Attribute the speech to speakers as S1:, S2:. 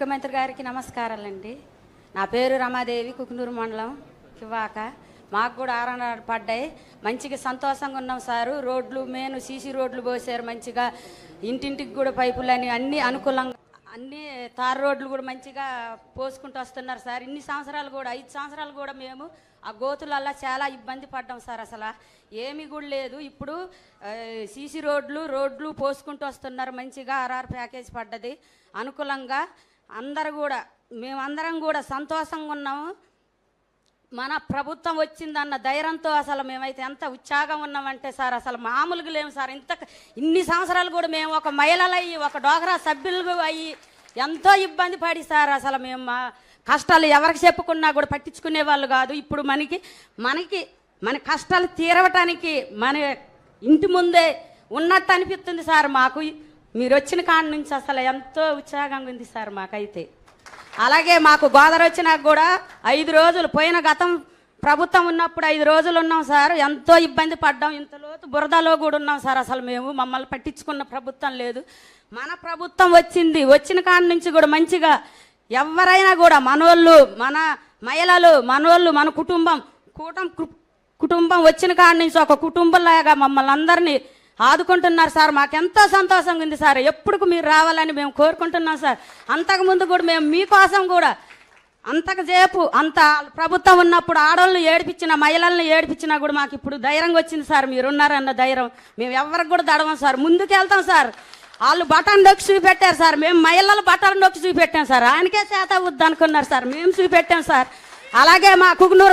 S1: ముఖ్యమంత్రి గారికి నమస్కారాలండి. నా పేరు రమాదేవి, కుకునూరు మండలం కివాక. మాకు కూడా ఆరణాలు పడ్డాయి. మంచిగా సంతోషంగా ఉన్నాం సారు. రోడ్లు మెయిన్ సీసీ రోడ్లు పోసారు మంచిగా. ఇంటింటికి కూడా పైపులని అన్నీ అనుకూలంగా, అన్నీ తార్ రోడ్లు కూడా మంచిగా పోసుకుంటూ వస్తున్నారు సార్. ఇన్ని సంవత్సరాలు కూడా 5 సంవత్సరాలు కూడా మేము ఆ గోతులల్లా చాలా ఇబ్బంది పడ్డాం సార్. అసలు ఏమీ కూడా లేదు. ఇప్పుడు సీసీ రోడ్లు పోసుకుంటూ వస్తున్నారు మంచిగా. ఆర్ఆర్ ప్యాకేజ్ పడ్డది అనుకూలంగా. మేమందరం కూడా సంతోషంగా ఉన్నాము. మన ప్రభుత్వం వచ్చిందన్న ధైర్యంతో అసలు మేమైతే ఎంత ఉత్సాహంగా ఉన్నామంటే సార్, అసలు మామూలుగా లేము సార్. ఇన్ని సంవత్సరాలు కూడా మేము ఒక మహిళలు అయ్యి, ఒక డోగ్రా సభ్యులు అయ్యి ఎంతో ఇబ్బంది పడి సార్. అసలు మేము మా కష్టాలు ఎవరికి చెప్పుకున్నా కూడా పట్టించుకునే వాళ్ళు కాదు. ఇప్పుడు మన కష్టాలు తీరవటానికి మన ఇంటి ముందే ఉన్నట్టు అనిపిస్తుంది సార్ మాకు. మీరు వచ్చిన కాడ నుంచి అసలు ఎంతో ఉత్సాహంగా ఉంది సార్ మాకైతే. అలాగే మాకు గోదావరి వచ్చినాక కూడా 5 రోజులు పోయిన గతం ప్రభుత్వం ఉన్నప్పుడు 5 రోజులు ఉన్నాం సార్. ఎంతో ఇబ్బంది పడ్డాం. ఇంత లోతు బురదలో కూడా ఉన్నాం సార్. అసలు మమ్మల్ని పట్టించుకున్న ప్రభుత్వం లేదు. మన ప్రభుత్వం వచ్చిన కాడ నుంచి కూడా మంచిగా ఎవరైనా కూడా మనోళ్ళు, మన మహిళలు, మనోళ్ళు, మన కుటుంబం వచ్చిన కాడ నుంచి ఒక కుటుంబంలాగా మమ్మల్ని అందరినీ ఆదుకుంటున్నారు సార్. మాకెంతో సంతోషంగా ఉంది సార్. ఎప్పుడు మీరు రావాలని మేము కోరుకుంటున్నాం సార్. అంతకుముందు కూడా మేము మీకోసం కూడా అంత ప్రభుత్వం ఉన్నప్పుడు ఆడవాళ్ళని ఏడిపించిన, మహిళల్ని ఏడిపించినా కూడా మాకు ఇప్పుడు ధైర్యంగా వచ్చింది సార్. మీరున్నారన్న ధైర్యం మేము ఎవరికి కూడా దడవం సార్. ముందుకు వెళ్తాం సార్. వాళ్ళు బటన్ నొక్కి చూపెట్టారు సార్. మేము మహిళలు బటన్ నొక్కి చూపెట్టాం సార్. ఆయనకే చేత వద్దు అనుకున్నారు సార్. మేము చూపెట్టాం సార్. అలాగే మా కుకునూరు